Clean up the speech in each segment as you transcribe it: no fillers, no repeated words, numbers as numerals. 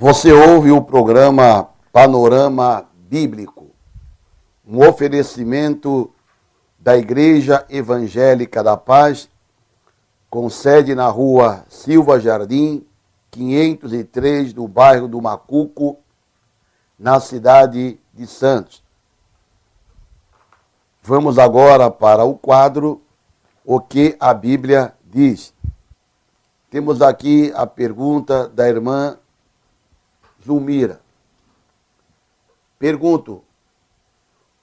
Você ouve o programa Panorama Bíblico, um oferecimento da Igreja Evangélica da Paz, com sede na rua Silva Jardim, 503, do bairro do Macuco, na cidade de Santos. Vamos agora para o quadro O que a Bíblia diz. Temos aqui a pergunta da irmã Zulmira. Pergunto: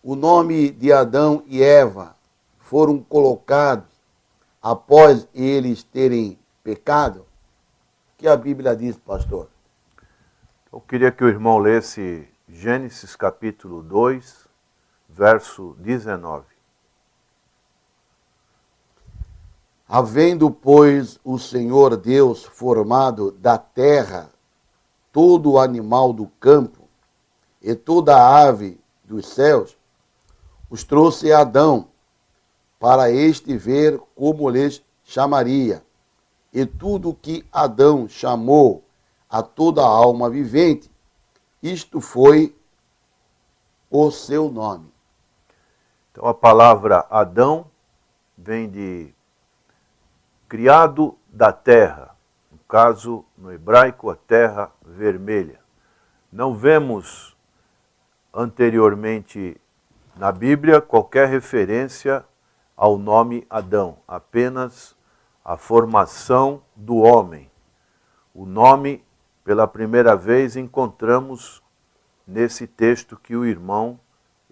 o nome de Adão e Eva foram colocados após eles terem pecado? O que a Bíblia diz, pastor? Eu queria que o irmão lesse Gênesis capítulo 2, verso 19. Havendo, pois, o Senhor Deus formado da terra todo o animal do campo e toda a ave dos céus, os trouxe a Adão, para este ver como lhes chamaria. E tudo que Adão chamou a toda alma vivente, isto foi o seu nome. Então a palavra Adão vem de criado da terra, no caso, no hebraico, a terra vermelha. Não vemos anteriormente na Bíblia qualquer referência ao nome Adão, apenas a formação do homem. O nome, pela primeira vez, encontramos nesse texto que o irmão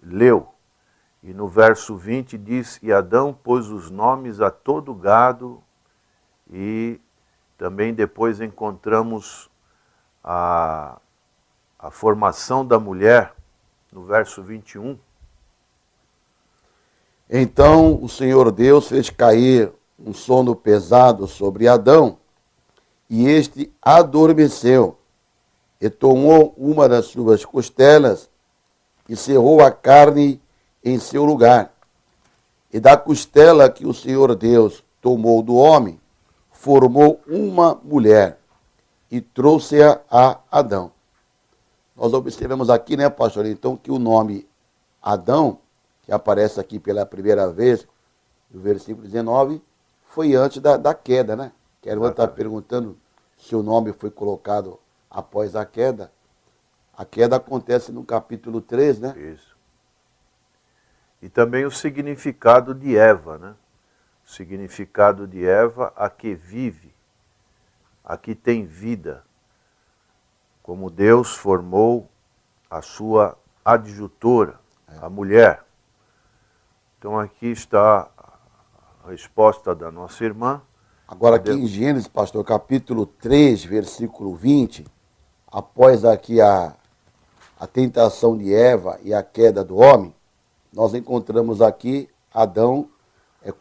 leu. E no verso 20 diz: E Adão pôs os nomes a todo gado. E também depois encontramos a formação da mulher, no verso 21. Então o Senhor Deus fez cair um sono pesado sobre Adão, e este adormeceu, e tomou uma das suas costelas, e cerrou a carne em seu lugar. E da costela que o Senhor Deus tomou do homem, formou uma mulher, e trouxe-a a Adão. Nós observamos aqui, né, pastor, então, que o nome Adão, que aparece aqui pela primeira vez, no versículo 19, foi antes da queda, né? Que a irmã está perguntando se o nome foi colocado após a queda. A queda acontece no capítulo 3, né? Isso. E também o significado de Eva, né? O significado de Eva, a que vive, a que tem vida, como Deus formou a sua adjutora, a mulher. Então aqui está a resposta da nossa irmã. Agora aqui em Gênesis, pastor, capítulo 3, versículo 20, após aqui a tentação de Eva e a queda do homem, nós encontramos aqui Adão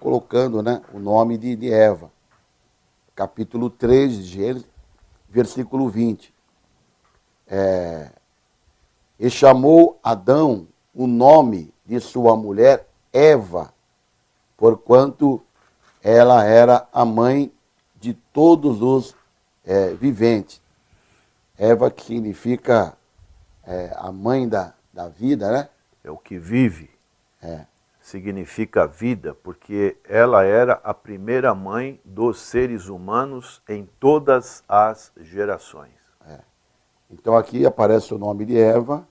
colocando, né, o nome de Eva. Capítulo 3 de Gênesis, versículo 20. E chamou Adão o nome de sua mulher Eva, porquanto ela era a mãe de todos os viventes. Eva, que significa a mãe da vida, né? É o que vive. Significa vida, porque ela era a primeira mãe dos seres humanos em todas as gerações. Então aqui aparece o nome de Eva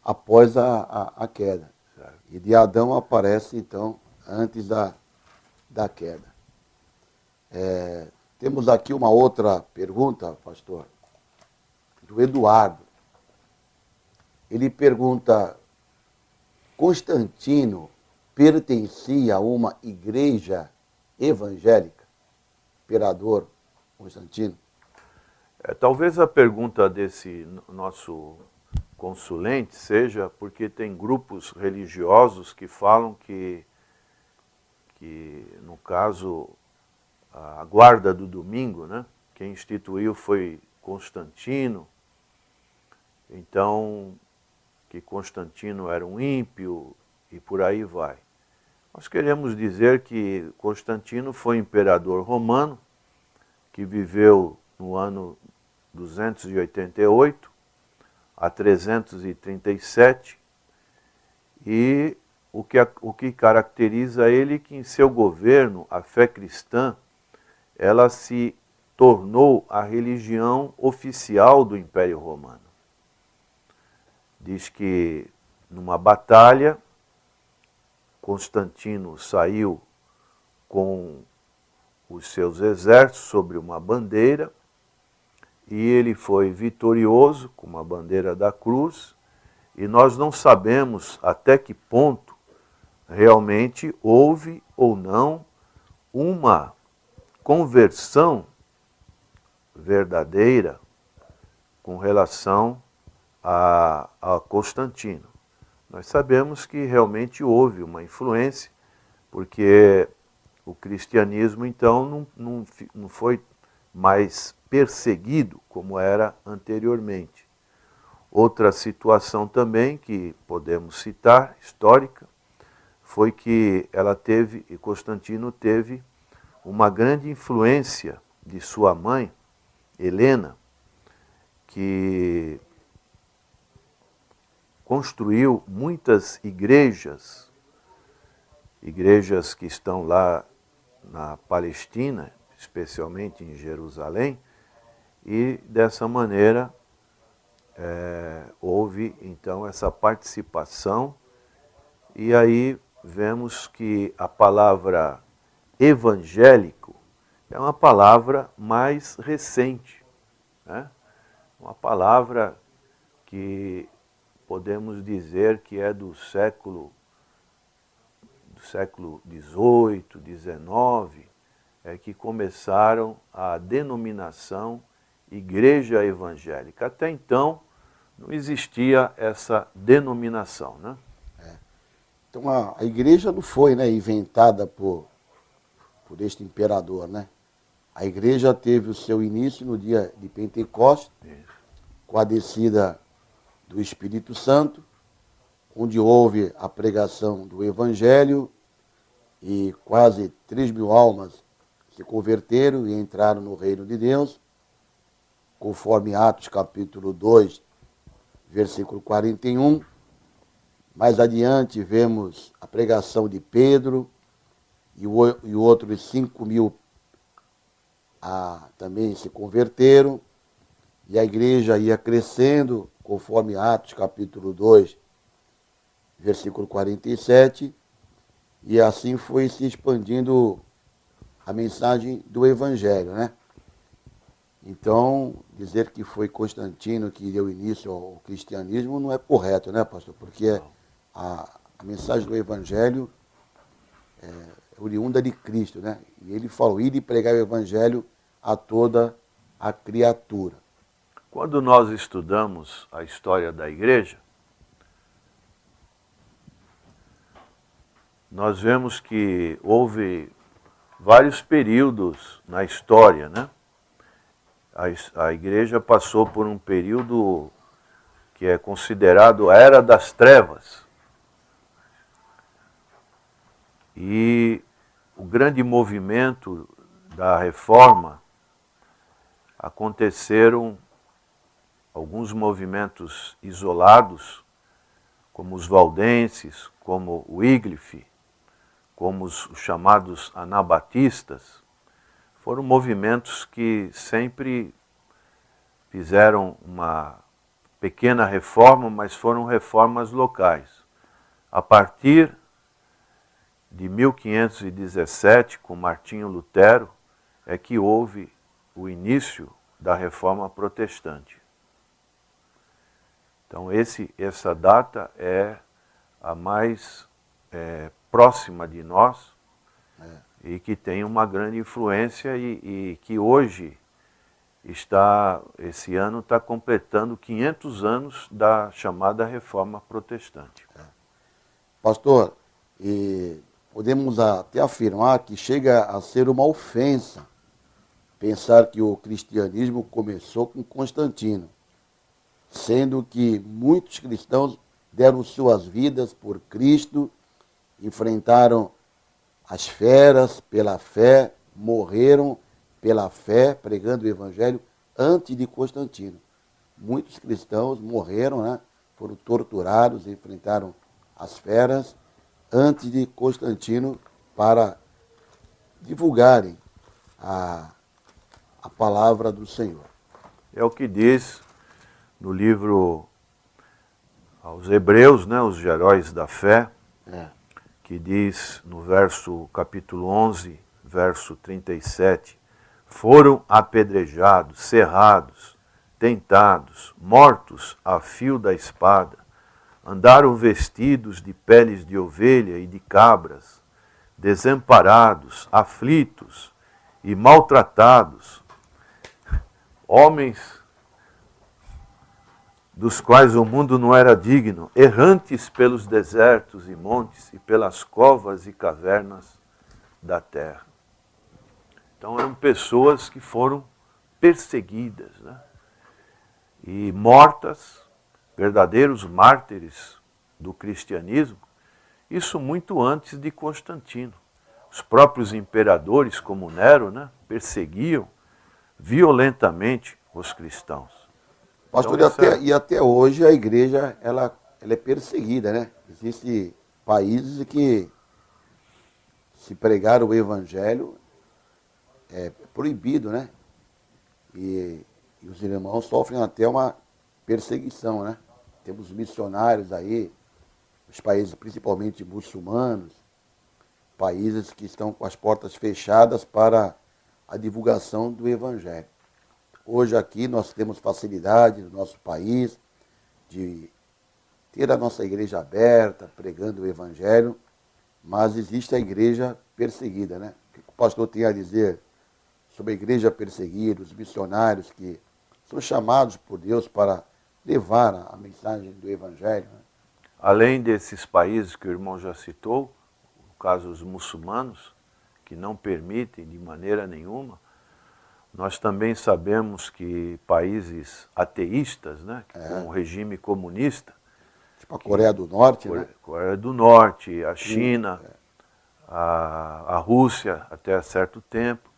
após a queda. Certo. E de Adão aparece, então, antes da queda. Temos aqui uma outra pergunta, pastor, do Eduardo. Ele pergunta: Constantino pertencia a uma igreja evangélica? Imperador Constantino? Talvez a pergunta desse nosso consulente seja porque tem grupos religiosos que falam que no caso, a guarda do domingo, né, quem instituiu foi Constantino, então que Constantino era um ímpio e por aí vai. Nós queremos dizer que Constantino foi imperador romano, que viveu no ano 288, a 337, e o que caracteriza ele é que em seu governo a fé cristã ela se tornou a religião oficial do Império Romano. Diz que numa batalha Constantino saiu com os seus exércitos sobre uma bandeira e ele foi vitorioso com uma bandeira da cruz, e nós não sabemos até que ponto realmente houve ou não uma conversão verdadeira com relação a Constantino. Nós sabemos que realmente houve uma influência, porque o cristianismo então não foi mais perseguido como era anteriormente. Outra situação também que podemos citar, histórica, foi que Constantino teve uma grande influência de sua mãe, Helena, que construiu muitas igrejas que estão lá na Palestina, especialmente em Jerusalém, e dessa maneira houve então essa participação, e aí vemos que a palavra evangélico é uma palavra mais recente, né? Uma palavra que podemos dizer que é do século XVIII, XIX, que começaram a denominação Igreja Evangélica. Até então não existia essa denominação, né? Então a igreja não foi, né, inventada por este imperador, né? A igreja teve o seu início no dia de Pentecostes, com a descida do Espírito Santo, onde houve a pregação do Evangelho e quase 3.000 almas se converteram e entraram no reino de Deus, conforme Atos capítulo 2, versículo 41. Mais adiante vemos a pregação de Pedro e outros 5.000 também se converteram, e a igreja ia crescendo, conforme Atos capítulo 2, versículo 47, e assim foi se expandindo a mensagem do Evangelho, né? Então, dizer que foi Constantino que deu início ao cristianismo não é correto, né, pastor? Porque a mensagem do Evangelho é oriunda de Cristo, né? E ele falou, ir e pregar o Evangelho a toda a criatura. Quando nós estudamos a história da igreja, nós vemos que houve vários períodos na história, né? A igreja passou por um período que é considerado a Era das Trevas. E o grande movimento da reforma, aconteceram alguns movimentos isolados, como os valdenses, como o Wycliffe, como os chamados anabatistas. Foram movimentos que sempre fizeram uma pequena reforma, mas foram reformas locais. A partir de 1517, com Martinho Lutero, é que houve o início da reforma protestante. Então essa data é a mais próxima de nós, e que tem uma grande influência, e que hoje esse ano está completando 500 anos da chamada Reforma Protestante. Pastor, podemos até afirmar que chega a ser uma ofensa pensar que o cristianismo começou com Constantino, sendo que muitos cristãos deram suas vidas por Cristo, enfrentaram as feras pela fé, morreram pela fé, pregando o Evangelho antes de Constantino. muitos cristãos morreram, né? Foram torturados, enfrentaram as feras antes de Constantino para divulgarem a palavra do Senhor. É o que diz no livro aos Hebreus, né, os heróis da fé, que diz no capítulo 11, verso 37, foram apedrejados, cerrados, tentados, mortos a fio da espada, andaram vestidos de peles de ovelha e de cabras, desamparados, aflitos e maltratados, homens dos quais o mundo não era digno, errantes pelos desertos e montes e pelas covas e cavernas da terra. Então eram pessoas que foram perseguidas, né? E mortas, verdadeiros mártires do cristianismo, isso muito antes de Constantino. Os próprios imperadores, como Nero, né, perseguiam violentamente os cristãos. Pastor, Então, e até hoje a igreja ela é perseguida, né? Existem países que se pregar o evangelho é proibido, né? E os irmãos sofrem até uma perseguição, né? Temos missionários aí, os países principalmente muçulmanos, países que estão com as portas fechadas para a divulgação do evangelho. Hoje aqui nós temos facilidade no nosso país de ter a nossa igreja aberta, pregando o evangelho, mas existe a igreja perseguida, né? O que o pastor tem a dizer sobre a igreja perseguida, os missionários que são chamados por Deus para levar a mensagem do evangelho, né? Além desses países que o irmão já citou, no caso os muçulmanos, que não permitem de maneira nenhuma, nós também sabemos que países ateístas, né, com o regime comunista, Tipo a Coreia do Norte, né? Coreia do Norte, a China, a Rússia até certo tempo,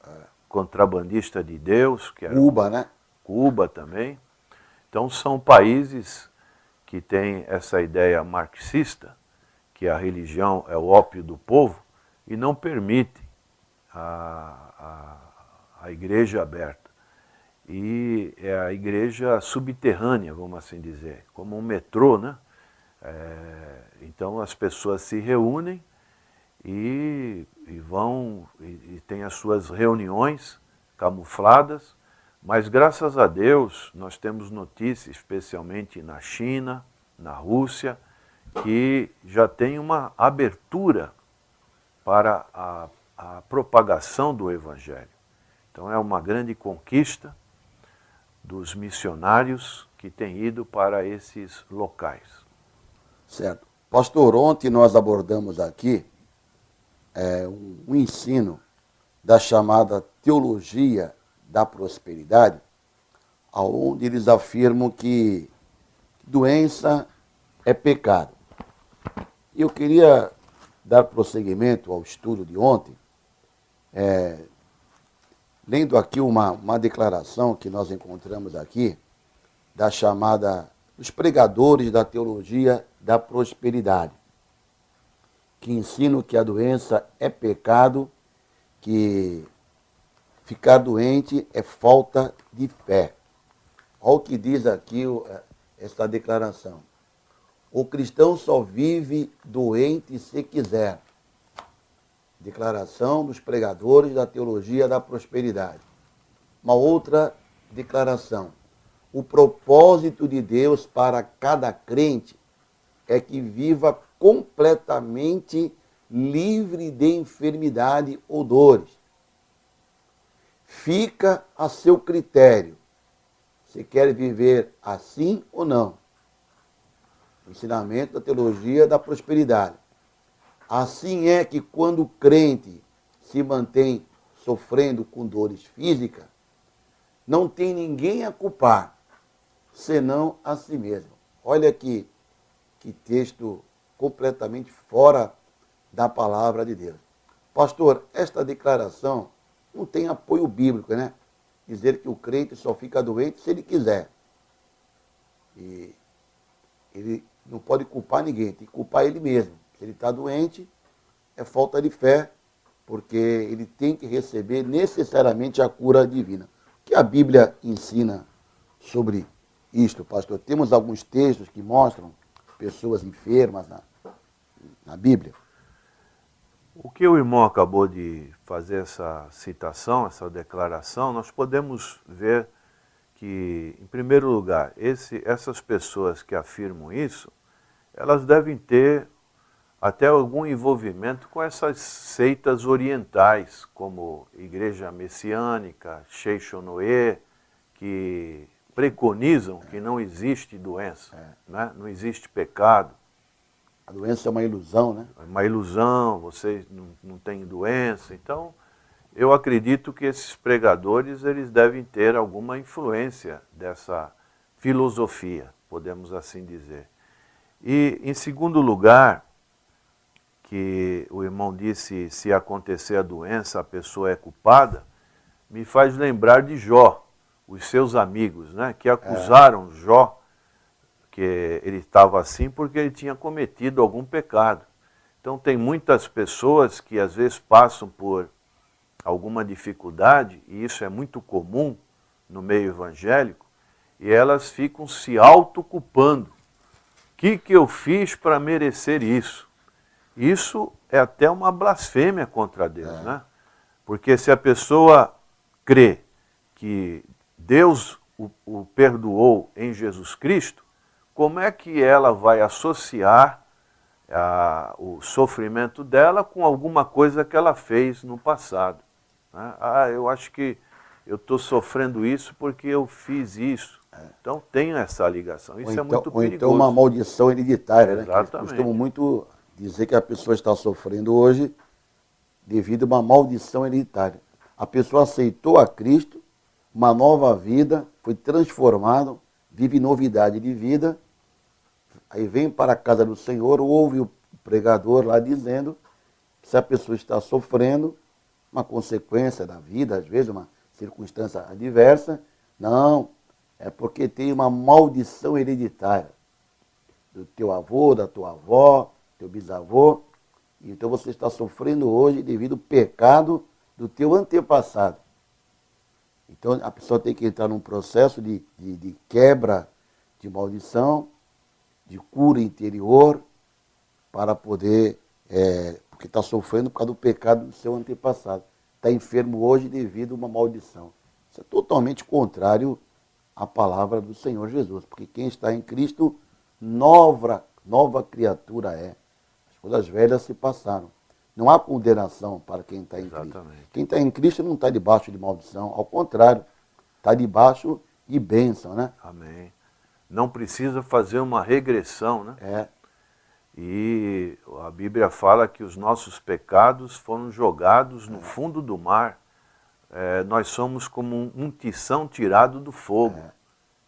contrabandista de Deus, que era Cuba, né? Cuba também. Então são países que têm essa ideia marxista, que a religião é o ópio do povo, e não permite a igreja aberta. E é a igreja subterrânea, vamos assim dizer, como um metrô, né? Então as pessoas se reúnem e vão e têm as suas reuniões camufladas, mas graças a Deus nós temos notícias, especialmente na China, na Rússia, que já tem uma abertura para a propagação do Evangelho. Então é uma grande conquista dos missionários que têm ido para esses locais. Certo. Pastor, ontem nós abordamos aqui um ensino da chamada teologia da prosperidade, onde eles afirmam que doença é pecado. E eu queria dar prosseguimento ao estudo de ontem, lendo aqui uma declaração que nós encontramos aqui, da chamada, dos pregadores da teologia da prosperidade, que ensinam que a doença é pecado, que ficar doente é falta de fé. Olha o que diz aqui esta declaração. O cristão só vive doente se quiser. Declaração dos pregadores da teologia da prosperidade. Uma outra declaração. O propósito de Deus para cada crente é que viva completamente livre de enfermidade ou dores. Fica a seu critério se quer viver assim ou não. Ensinamento da teologia da prosperidade. Assim é que quando o crente se mantém sofrendo com dores físicas, não tem ninguém a culpar, senão a si mesmo. Olha que texto completamente fora da palavra de Deus. Pastor, esta declaração não tem apoio bíblico, né? Dizer que o crente só fica doente se ele quiser. ele não pode culpar ninguém, tem que culpar ele mesmo. Se ele está doente, é falta de fé, porque ele tem que receber necessariamente a cura divina. O que a Bíblia ensina sobre isto, pastor? Temos alguns textos que mostram pessoas enfermas na Bíblia. O que o irmão acabou de fazer essa citação, essa declaração, nós podemos ver que, em primeiro lugar, essas pessoas que afirmam isso, elas devem ter até algum envolvimento com essas seitas orientais, como Igreja Messiânica, Sheichonoe, que preconizam que não existe doença, né? Não existe pecado. A doença é uma ilusão, né? É uma ilusão, você não tem doença. Então, eu acredito que esses pregadores eles devem ter alguma influência dessa filosofia, podemos assim dizer. E, em segundo lugar, que o irmão disse, se acontecer a doença, a pessoa é culpada, me faz lembrar de Jó, os seus amigos, né, que acusaram Jó que ele estava assim porque ele tinha cometido algum pecado. Então tem muitas pessoas que às vezes passam por alguma dificuldade, e isso é muito comum no meio evangélico, e elas ficam se autoculpando. O que eu fiz para merecer isso? Isso é até uma blasfêmia contra Deus, né? Porque se a pessoa crê que Deus o perdoou em Jesus Cristo, como é que ela vai associar o sofrimento dela com alguma coisa que ela fez no passado? Né? Eu acho que eu estou sofrendo isso porque eu fiz isso. Então tem essa ligação. Isso é muito perigoso. Ou então uma maldição hereditária, né? Exatamente. Que eles costumam muito dizer que a pessoa está sofrendo hoje devido a uma maldição hereditária. A pessoa aceitou a Cristo, uma nova vida, foi transformado, vive novidade de vida, aí vem para a casa do Senhor, ouve o pregador lá dizendo que se a pessoa está sofrendo, uma consequência da vida, às vezes uma circunstância adversa, não, é porque tem uma maldição hereditária do teu avô, da tua avó, teu bisavô, então você está sofrendo hoje devido ao pecado do teu antepassado. Então a pessoa tem que entrar num processo de quebra de maldição, de cura interior, para poder, porque está sofrendo por causa do pecado do seu antepassado. Está enfermo hoje devido a uma maldição. Isso é totalmente contrário à palavra do Senhor Jesus, porque quem está em Cristo, nova criatura é. As coisas velhas se passaram. Não há condenação para quem está em Cristo. Quem está em Cristo não está debaixo de maldição, ao contrário, está debaixo de bênção, né? Amém. Não precisa fazer uma regressão, né? E a Bíblia fala que os nossos pecados foram jogados no fundo do mar. Nós somos como um tição tirado do fogo.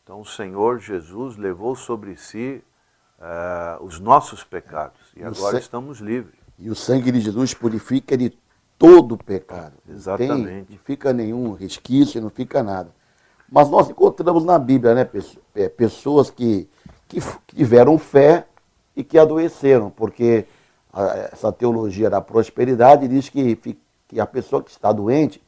Então o Senhor Jesus levou sobre si os nossos pecados. E agora estamos livres. E o sangue de Jesus purifica de todo pecado. Exatamente. Não fica nenhum resquício, não fica nada. Mas nós encontramos na Bíblia, né, pessoas que tiveram fé e que adoeceram, porque essa teologia da prosperidade diz que a pessoa que está doente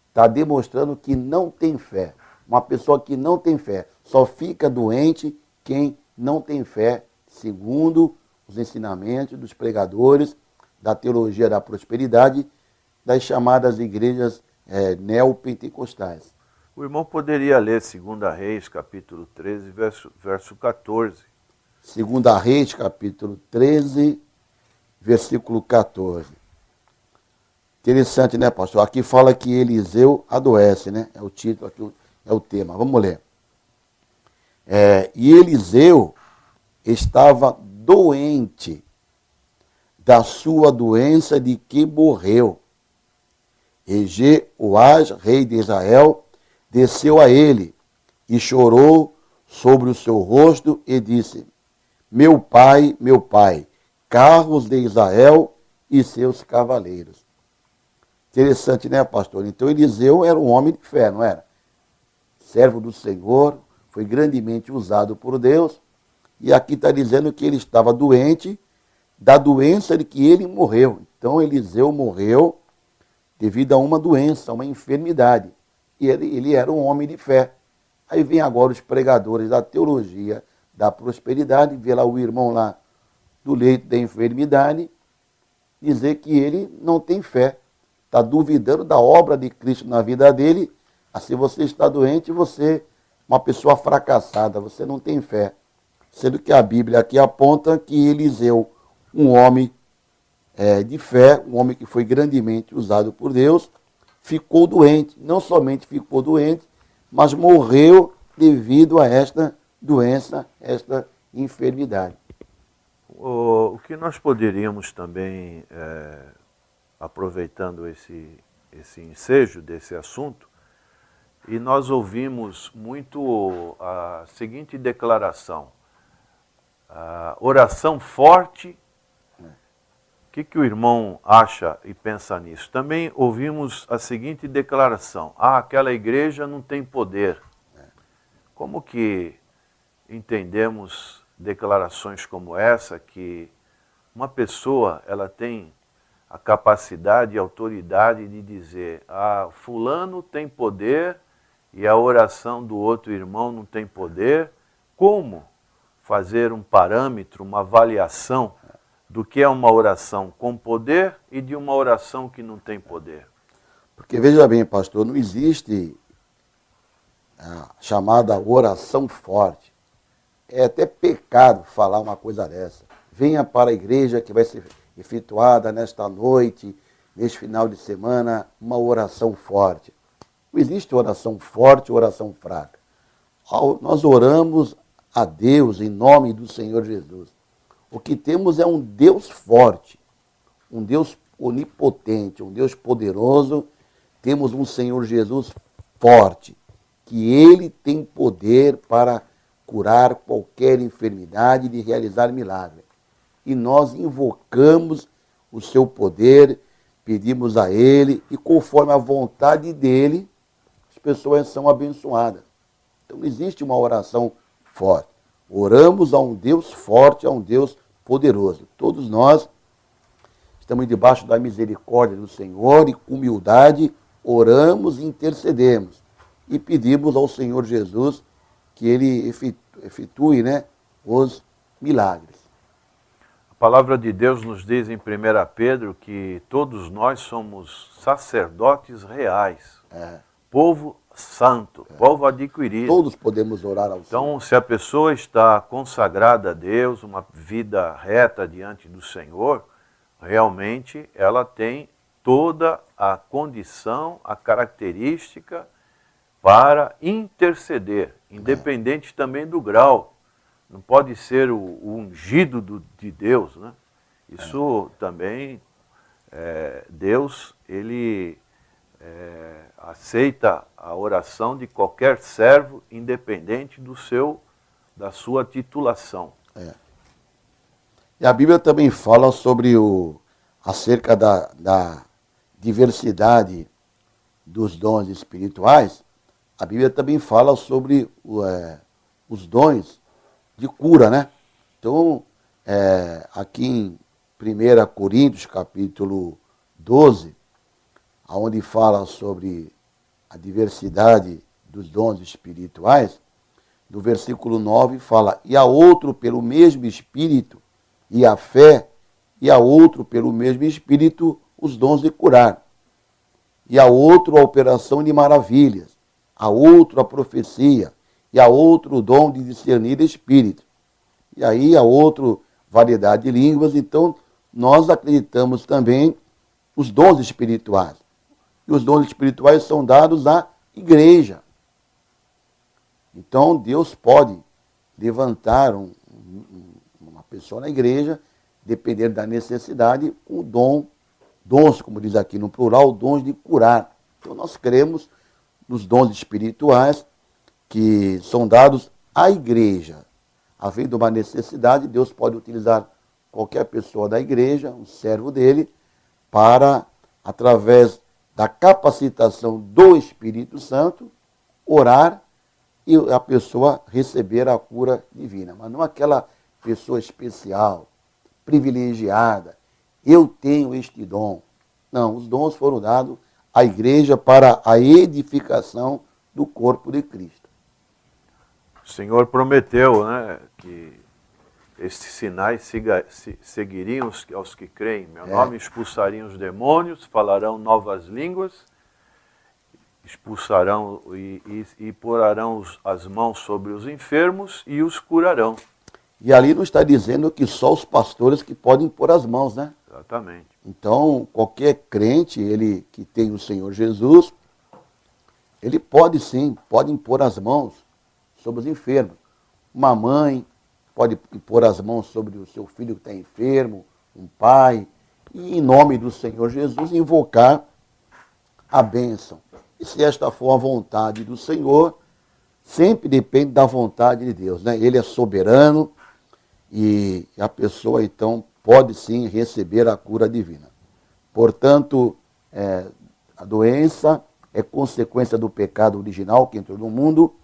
está demonstrando que não tem fé. Uma pessoa que não tem fé, só fica doente quem não tem fé, segundo os ensinamentos dos pregadores da teologia da prosperidade, das chamadas igrejas neopentecostais. O irmão poderia ler 2 Reis, capítulo 13, verso 14. 2 Reis, capítulo 13, versículo 14. Interessante, né, pastor? Aqui fala que Eliseu adoece, né? É o título, aqui é o tema. Vamos ler. E Eliseu estava doente da sua doença de que morreu. E Jeoás, rei de Israel, desceu a ele e chorou sobre o seu rosto e disse: meu pai, carros de Israel e seus cavaleiros. Interessante, né, pastor? Então Eliseu era um homem de fé, não era? Servo do Senhor, foi grandemente usado por Deus, E aqui está dizendo que ele estava doente, da doença de que ele morreu. Então Eliseu morreu devido a uma doença, uma enfermidade. E ele era um homem de fé. Aí vem agora os pregadores da teologia da prosperidade, vê lá o irmão lá do leito da enfermidade, dizer que ele não tem fé. Está duvidando da obra de Cristo na vida dele. Assim, você está doente, você é uma pessoa fracassada, você não tem fé. Sendo que a Bíblia aqui aponta que Eliseu, um homem de fé, um homem que foi grandemente usado por Deus, ficou doente. Não somente ficou doente, mas morreu devido a esta doença, esta enfermidade. O que nós poderíamos também, aproveitando esse ensejo desse assunto, e nós ouvimos muito a seguinte declaração: a oração forte. O que o irmão acha e pensa nisso? Também ouvimos a seguinte declaração: aquela igreja não tem poder. Como que entendemos declarações como essa, que uma pessoa ela tem a capacidade e autoridade de dizer: fulano tem poder e a oração do outro irmão não tem poder? Como fazer um parâmetro, uma avaliação do que é uma oração com poder e de uma oração que não tem poder? Porque veja bem, pastor, não existe a chamada oração forte. É até pecado falar uma coisa dessa. Venha para a igreja que vai ser efetuada nesta noite, neste final de semana, uma oração forte. Não existe oração forte ou oração fraca. Nós oramos a Deus em nome do Senhor Jesus. O que temos é um Deus forte, um Deus onipotente, um Deus poderoso. Temos um Senhor Jesus forte, que Ele tem poder para curar qualquer enfermidade e de realizar milagre. E nós invocamos o seu poder, pedimos a Ele, e conforme a vontade dEle, as pessoas são abençoadas. Então não existe uma oração forte. Oramos a um Deus forte, a um Deus poderoso. Todos nós estamos debaixo da misericórdia do Senhor e com humildade oramos e intercedemos. E pedimos ao Senhor Jesus que Ele efetue, os milagres. A palavra de Deus nos diz em 1 Pedro que todos nós somos sacerdotes reais, povo santo, povo adquirido. Todos podemos orar ao Senhor. Então, se a pessoa está consagrada a Deus, uma vida reta diante do Senhor, realmente ela tem toda a condição, a característica para interceder, independente também do grau. Não pode ser o ungido de Deus, né? Isso também, Deus, Ele aceita a oração de qualquer servo, independente da sua titulação. E a Bíblia também fala sobre acerca da diversidade dos dons espirituais. A Bíblia também fala sobre os dons de cura, né? Então, aqui em 1 Coríntios, capítulo 12, onde fala sobre a diversidade dos dons espirituais, no versículo 9 fala: e a outro pelo mesmo Espírito, e a fé, e a outro pelo mesmo Espírito os dons de curar, e a outro a operação de maravilhas, a outro a profecia, e a outro o dom de discernir espírito, e aí a outro variedade de línguas. Então, nós acreditamos também os dons espirituais. E os dons espirituais são dados à igreja. Então, Deus pode levantar uma pessoa na igreja, dependendo da necessidade, com dons, como diz aqui no plural, dons de curar. Então, nós cremos nos dons espirituais que são dados à igreja. Havendo uma necessidade, Deus pode utilizar qualquer pessoa da igreja, um servo dele, para, através da capacitação do Espírito Santo, orar e a pessoa receber a cura divina. Mas não aquela pessoa especial, privilegiada. Eu tenho este dom. Não, os dons foram dados à igreja para a edificação do corpo de Cristo. O Senhor prometeu, né, que estes sinais seguiriam aos que creem. Meu nome expulsariam os demônios, falarão novas línguas, expulsarão e porarão as mãos sobre os enfermos e os curarão. E ali não está dizendo que só os pastores que podem pôr as mãos, né? Exatamente. Então, qualquer crente, ele que tem o Senhor Jesus, ele pode sim, pode impor as mãos sobre os enfermos. Uma mãe pode pôr as mãos sobre o seu filho que está enfermo, um pai, e em nome do Senhor Jesus invocar a bênção. E se esta for a vontade do Senhor, sempre depende da vontade de Deus, né? Ele é soberano e a pessoa então pode sim receber a cura divina. Portanto, a doença é consequência do pecado original que entrou no mundo,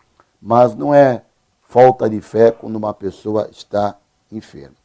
mas não é falta de fé quando uma pessoa está enferma.